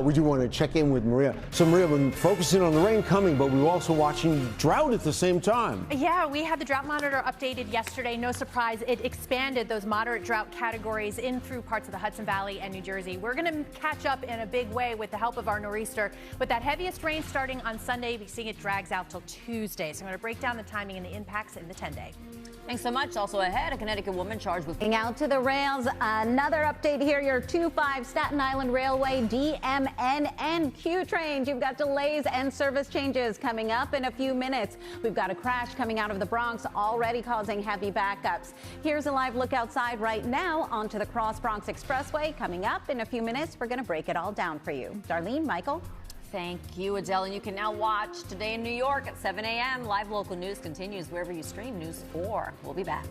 We do want to check in with Maria. So, Maria, we're focusing on the rain coming, but we're also watching drought at the same time. Yeah, we had the drought monitor updated yesterday. No surprise, it expanded those moderate drought categories in through parts of the Hudson Valley and New Jersey. We're going to catch up in a big way with the help of our nor'easter. With that heaviest rain starting on Sunday, we're seeing it drags out till Tuesday. So I'm going to break down the timing and the impacts in the 10-day. Thanks so much. Also ahead, a Connecticut woman charged with out to the rails. Another update here. Your 2-5 Staten Island Railway DMN and Q trains. You've got delays and service changes coming up in a few minutes. We've got a crash coming out of the Bronx already causing heavy backups. Here's a live look outside right now onto the Cross Bronx Expressway. Coming up in a few minutes, we're going to break it all down for you. Darlene, Michael. Thank you, Adele. And you can now watch Today in New York at 7 a.m. Live local news continues wherever you stream News 4. We'll be back.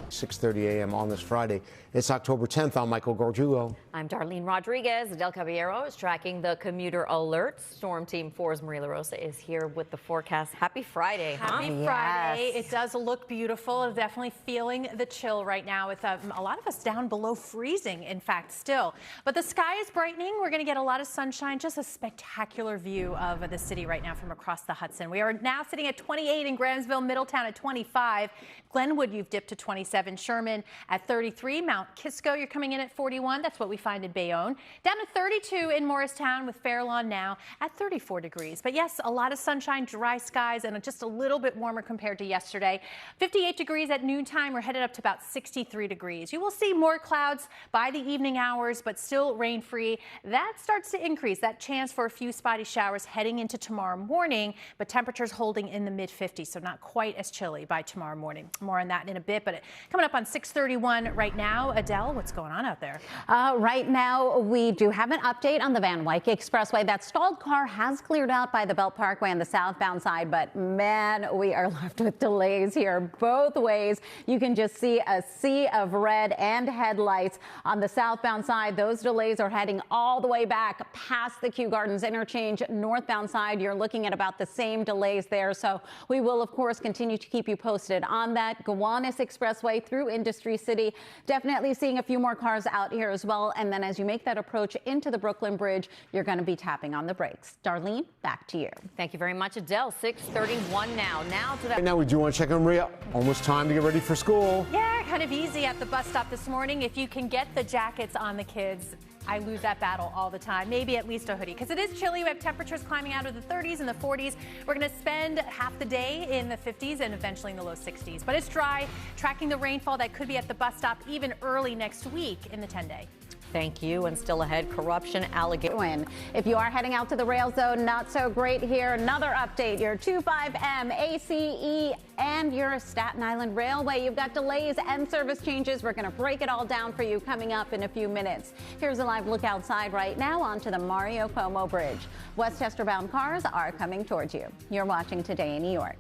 6:30 a.m. on this Friday. It's October 10th. I'm Michael Gargiulo. I'm Darlene Rodriguez. Adelle Caballero is tracking the commuter alerts. Storm Team 4's Maria LaRosa is here with the forecast. Happy Friday. Happy Friday. It does look beautiful. It's definitely feeling the chill right now with a lot of us down below freezing, in fact, still. But the sky is brightening. We're going to get a lot of sunshine. Just a spectacular view of the city right now from across the Hudson. We are now sitting at 28 in Grahamsville, Middletown at 25. Glenwood, you've dipped to 27. Sherman at 33. Mount Kisco, you're coming in at 41. That's what we find in Bayonne. Down to 32 in Morristown with Fairlawn now at 34 degrees. But yes, a lot of sunshine, dry skies, and just a little bit warmer compared to yesterday. 58 degrees at noontime. We're headed up to about 63 degrees. You will see more clouds by the evening hours, but still rain-free. That starts to increase, that chance for a few spotty showers heading into tomorrow morning, but temperatures holding in the mid-50s, so not quite as chilly by tomorrow morning. More on that in a bit, but coming up on 6:31 right now. Adele, what's going on out there? Right now, we do have an update on the Van Wyck Expressway. That stalled car has cleared out by the Belt Parkway on the southbound side, but man, we are left with delays here both ways. You can just see a sea of red and headlights on the southbound side. Those delays are heading all the way back past the Kew Gardens interchange. Northbound side, you're looking at about the same delays there. So we will, of course, continue to keep you posted on that. Gowanus Expressway through Industry City. Definitely seeing a few more cars out here as well. And then as you make that approach into the Brooklyn Bridge, you're going to be tapping on the brakes. Darlene, back to you. Thank you very much, Adele. 6:31 now. Now to that. Right now, we do want to check on Maria. Almost time to get ready for school. Yeah, kind of easy at the bus stop this morning. If you can get the jackets on the kids, I lose that battle all the time. Maybe at least a hoodie, because it is chilly. We have temperatures climbing out of the 30s and the 40s. We're going to spend half the day in the 50s and eventually in the low 60s. But it's dry, tracking the rainfall that could be at the bus stop even early next week in the 10-day. Thank you. And still ahead, corruption allegation. If you are heading out to the rails, though, not so great here. Another update, your 25M, ACE, and your Staten Island Railway. You've got delays and service changes. We're going to break it all down for you coming up in a few minutes. Here's a live look outside right now onto the Mario Cuomo Bridge. Westchester-bound cars are coming towards you. You're watching Today in New York.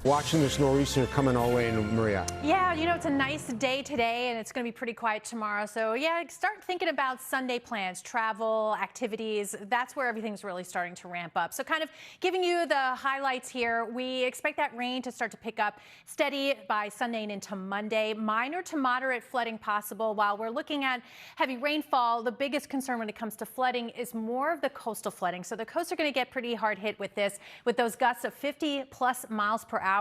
Watching this nor'easter coming all the way in, Maria. Yeah, you know, it's a nice day today and it's going to be pretty quiet tomorrow. So yeah, start thinking about Sunday plans, travel, activities. That's where everything's really starting to ramp up. So kind of giving you the highlights here. We expect that rain to start to pick up steady by Sunday and into Monday. Minor to moderate flooding possible. While we're looking at heavy rainfall, the biggest concern when it comes to flooding is more of the coastal flooding. So the coasts are going to get pretty hard hit with this, with those gusts of 50 plus miles per hour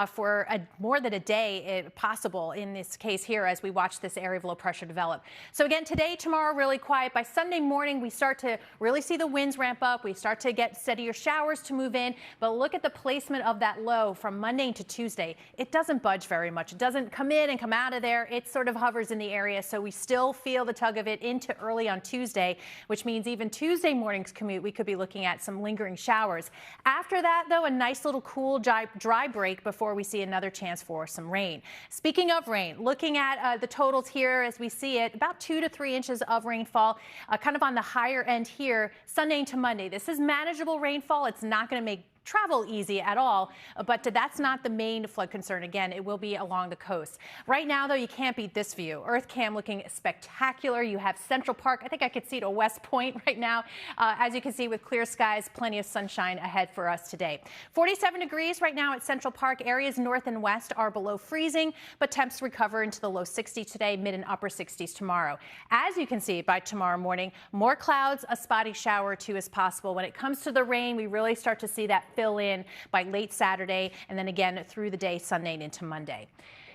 for more than a day possible in this case here as we watch this area of low pressure develop. So again, today, tomorrow, really quiet. By Sunday morning, we start to really see the winds ramp up. We start to get steadier showers to move in. But look at the placement of that low from Monday to Tuesday. It doesn't budge very much. It doesn't come in and come out of there. It sort of hovers in the area. So we still feel the tug of it into early on Tuesday, which means even Tuesday morning's commute, we could be looking at some lingering showers. After that, though, a nice little cool dry break before we see another chance for some rain. Speaking of rain, looking at the totals here as we see it, about 2 to 3 inches of rainfall, kind of on the higher end here, Sunday into Monday. This is manageable rainfall. It's not going to make travel easy at all, but that's not the main flood concern. Again, it will be along the coast. Right now, though, you can't beat this view. Earth Cam looking spectacular. You have Central Park. I think I could see to West Point right now. As you can see, with clear skies, plenty of sunshine ahead for us today. 47 degrees right now at Central Park. Areas north and west are below freezing, but temps recover into the low 60s today, mid and upper 60s tomorrow. As you can see, by tomorrow morning, more clouds, a spotty shower or two is possible. When it comes to the rain, we really start to see that fill in by late Saturday and then again through the day Sunday and into Monday.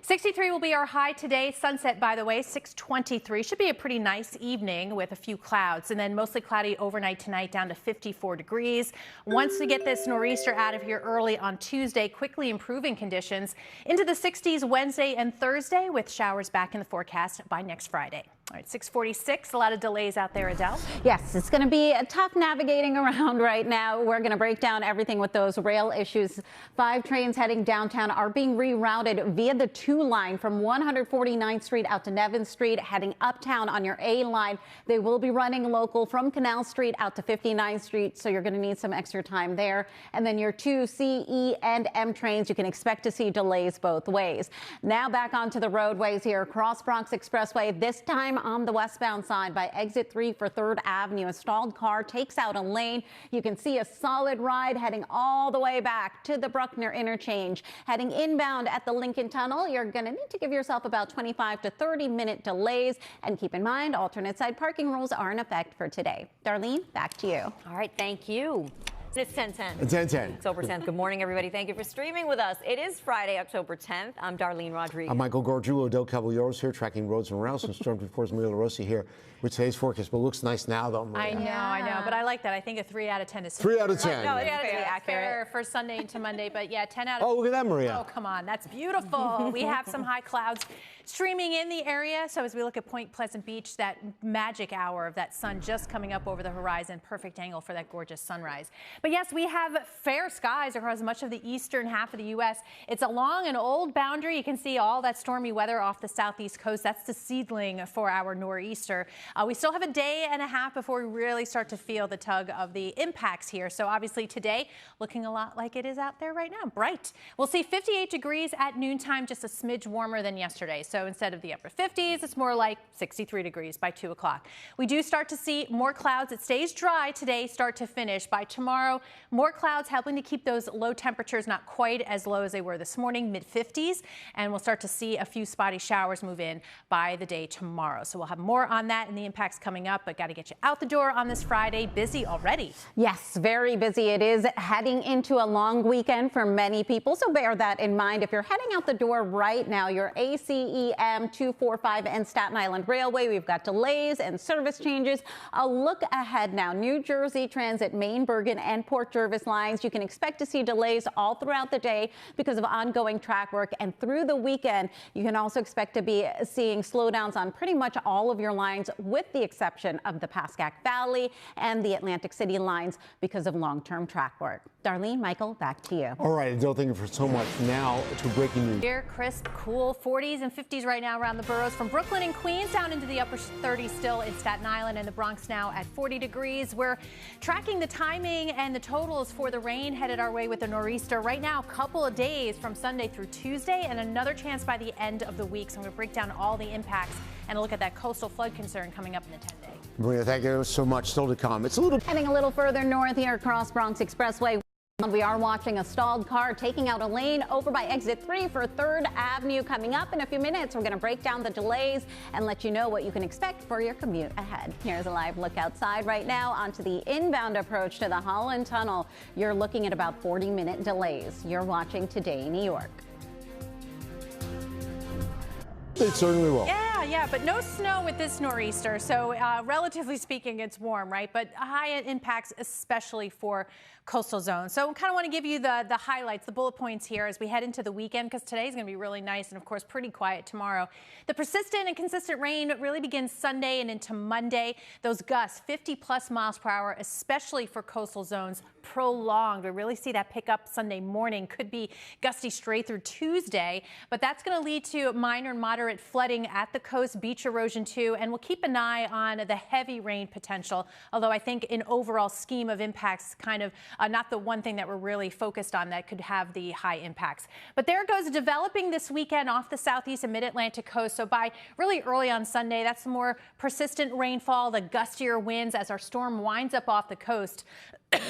63 will be our high today. Sunset, by the way, 6:23. Should be a pretty nice evening with a few clouds and then mostly cloudy overnight tonight down to 54 degrees. Once we get this nor'easter out of here early on Tuesday, quickly improving conditions into the 60s Wednesday and Thursday with showers back in the forecast by next Friday. All right, 6:46. A lot of delays out there, Adele. Yes, it's going to be tough navigating around right now. We're going to break down everything with those rail issues. 5 trains heading downtown are being rerouted via the 2 line from 149th Street out to Nevin Street, heading uptown on your A line. They will be running local from Canal Street out to 59th Street, so you're going to need some extra time there. And then your 2 C, E, and M trains, you can expect to see delays both ways. Now back onto the roadways here. Cross Bronx Expressway, this time on the westbound side by exit 3 for 3rd Avenue. A stalled car takes out a lane. You can see a solid ride heading all the way back to the Bruckner interchange. Heading inbound at the Lincoln Tunnel, you're going to need to give yourself about 25 to 30-minute delays. And keep in mind, alternate side parking rules are in effect for today. Darlene, back to you. All right, thank you. It's 10:10. It's 10:10. October 10th. Good morning, everybody. Thank you for streaming with us. It is Friday, October 10th. I'm Darlene Rodriguez. I'm Michael Gargiulo. Adelle Caballero here, tracking roads and rails. And Storm Reporter's Maria LaRosa here with today's forecast. But it looks nice now, though, Maria. I know. But I like that. I think a 3 out of 10 is 3 out of 10. No, it's fair for Sunday into Monday. But yeah, 10 out of 10. Oh, look at that, Maria. Oh, come on. That's beautiful. We have some high clouds streaming in the area. So as we look at Point Pleasant Beach, that magic hour of that sun just coming up over the horizon, perfect angle for that gorgeous sunrise. But yes, we have fair skies across much of the eastern half of the U.S. It's along an old boundary. You can see all that stormy weather off the southeast coast. That's the seedling for our nor'easter. We still have a day and a half before we really start to feel the tug of the impacts here. So obviously today looking a lot like it is out there right now. Bright. We'll see 58 degrees at noontime, just a smidge warmer than yesterday. So instead of the upper 50s, it's more like 63 degrees by 2 o'clock. We do start to see more clouds. It stays dry today, start to finish. By tomorrow, more clouds helping to keep those low temperatures not quite as low as they were this morning, mid 50s. And we'll start to see a few spotty showers move in by the day tomorrow. So we'll have more on that and the impacts coming up, but got to get you out the door on this Friday. Busy already. Yes, very busy. It is heading into a long weekend for many people. So bear that in mind. If you're heading out the door right now, your ACEM 245 and Staten Island Railway, we've got delays and service changes. A look ahead now. New Jersey Transit, Maine, Bergen, and Port Jervis lines. You can expect to see delays all throughout the day because of ongoing track work. And through the weekend, you can also expect to be seeing slowdowns on pretty much all of your lines, with the exception of the Pascack Valley and the Atlantic City lines because of long-term track work. Darlene, Michael, back to you. All right, Adele, thank you for so much. Now to breaking news. Clear, crisp, cool, 40s and 50s right now around the boroughs, from Brooklyn and Queens down into the upper 30s still in Staten Island and the Bronx now at 40 degrees. We're tracking the timing and the totals for the rain headed our way with the nor'easter. Right now, a couple of days from Sunday through Tuesday and another chance by the end of the week. So I'm going to break down all the impacts and look at that coastal flood concern coming up in the 10-day. Maria, thank you so much. Still to come. It's a little heading a little further north here across Bronx Expressway. We are watching a stalled car taking out a lane over by exit 3 for 3rd Avenue. Coming up in a few minutes, we're going to break down the delays and let you know what you can expect for your commute ahead. Here's a live look outside right now onto the inbound approach to the Holland Tunnel. You're looking at about 40-minute delays. You're watching Today New York. It certainly will. Yeah, but no snow with this nor'easter. So relatively speaking, it's warm, right? But high impacts, especially for coastal zones. So I kind of want to give you the highlights, the bullet points here as we head into the weekend, because today's going to be really nice and, of course, pretty quiet tomorrow. The persistent and consistent rain really begins Sunday and into Monday. Those gusts, 50+ miles per hour, especially for coastal zones, prolonged. We really see that pick up Sunday morning. Could be gusty straight through Tuesday, but that's going to lead to minor and moderate moderate flooding at the coast, beach erosion too, and we'll keep an eye on the heavy rain potential. Although I think in overall scheme of impacts, kind of not the one thing that we're really focused on that could have the high impacts. But there it goes, developing this weekend off the southeast and mid-Atlantic coast. So by really early on Sunday, that's the more persistent rainfall, the gustier winds as our storm winds up off the coast.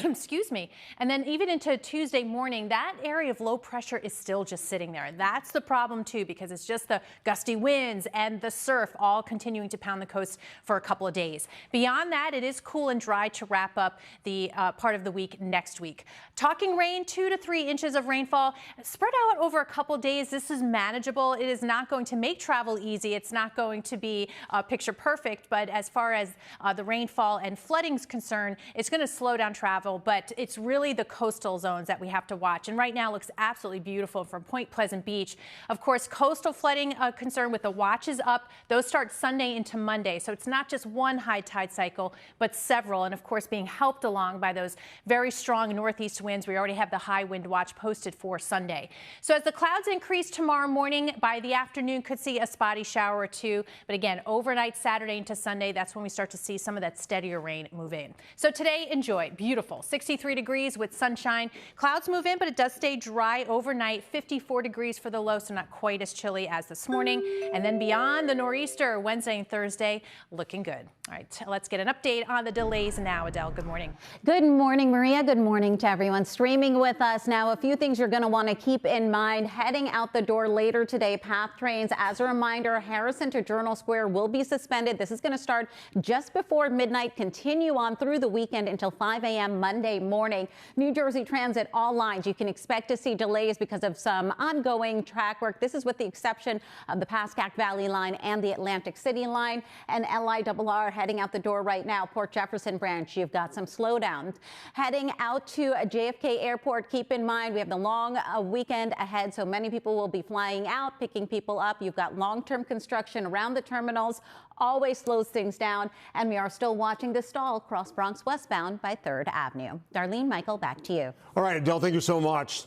Excuse me. And then even into Tuesday morning, that area of low pressure is still just sitting there. That's the problem too, because it's just the gusty winds and the surf all continuing to pound the coast for a couple of days. Beyond that, it is cool and dry to wrap up the part of the week next week. Talking rain, 2 to 3 inches of rainfall spread out over a couple of days. This is manageable. It is not going to make travel easy. It's not going to be picture perfect, but as far as the rainfall and flooding is concerned, it's going to slow down travel, but it's really the coastal zones that we have to watch. And right now looks absolutely beautiful from Point Pleasant Beach. Of course, coastal flooding concern with the watches up. Those start Sunday into Monday. So it's not just one high tide cycle, but several. And of course, being helped along by those very strong northeast winds. We already have the high wind watch posted for Sunday. So as the clouds increase tomorrow morning, by the afternoon could see a spotty shower or two. But again, overnight Saturday into Sunday, that's when we start to see some of that steadier rain move in. So today, enjoy. Beautiful. 63 degrees with sunshine. Clouds move in, but it does stay dry overnight. 54 degrees for the low, so not quite as chilly as this morning. And then beyond the nor'easter, Wednesday and Thursday, looking good. All right, let's get an update on the delays now. Adele, good morning. Good morning, Maria. Good morning to everyone streaming with us. Now, a few things you're going to want to keep in mind heading out the door later today. PATH trains, as a reminder, Harrison to Journal Square will be suspended. This is going to start just before midnight, continue on through the weekend until 5 a.m. Monday morning. New Jersey Transit, all lines. You can expect to see delays because of some ongoing track work. This is with the exception of the Pascack Valley line and the Atlantic City line. And LIRR heading out the door right now. Port Jefferson branch, you've got some slowdowns. Heading out to JFK Airport, keep in mind we have the long weekend ahead, so many people will be flying out, picking people up. You've got long-term construction around the terminals, always slows things down, and we are still watching the stall across Bronx westbound by 3rd Avenue. Darlene, Michael, back to you. All right, Adele, thank you so much.